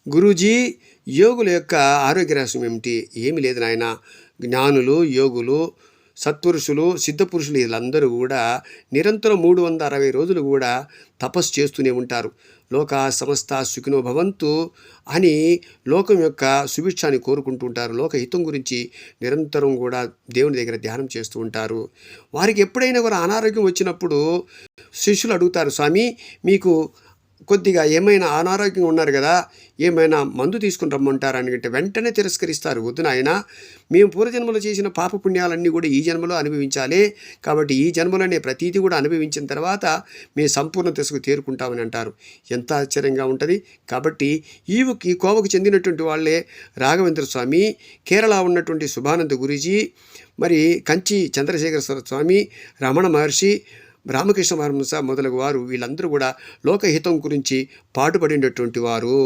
గురూజీ, యోగుల యొక్క ఆరోగ్య రహస్యం ఏమిటి? ఏమి లేదు నాయన. జ్ఞానులు, యోగులు, సత్పురుషులు, సిద్ధపురుషులు వీళ్ళందరూ కూడా నిరంతరం 360 రోజులు కూడా తపస్సు చేస్తూనే ఉంటారు. లోక సమస్త సుఖినో భవంతు అని లోకం యొక్క సుభిక్షాన్ని కోరుకుంటూ ఉంటారు. లోకహితం గురించి నిరంతరం కూడా దేవుని దగ్గర ధ్యానం చేస్తూ ఉంటారు. వారికి ఎప్పుడైనా కూడా అనారోగ్యం వచ్చినప్పుడు శిష్యులు అడుగుతారు, స్వామి మీకు కొద్దిగా ఏమైనా అనారోగ్యంగా ఉన్నారు కదా, ఏమైనా మందు తీసుకుని రమ్మంటారు అని అంటే వెంటనే తిరస్కరిస్తారు. వద్దు నాయన, మేము పూర్వజన్మలో చేసిన పాపపుణ్యాలన్నీ కూడా ఈ జన్మలో అనుభవించాలి. కాబట్టి ఈ జన్మలోనే ప్రతీది కూడా అనుభవించిన తర్వాత మేము సంపూర్ణ దశకు తేరుకుంటామని అంటారు. ఎంత ఆశ్చర్యంగా ఉంటుంది. కాబట్టి ఈ కోవకు చెందినటువంటి వాళ్ళే రాఘవేంద్ర స్వామి, కేరళ ఉన్నటువంటి శుభానంద గురూజీ, మరి కంచి చంద్రశేఖర స్వామి, రమణ మహర్షి, రామకృష్ణ పరమహంస మొదలగు వారు వీళ్ళందరూ కూడా లోకహితం గురించి పాటుపడినటువంటి వారు.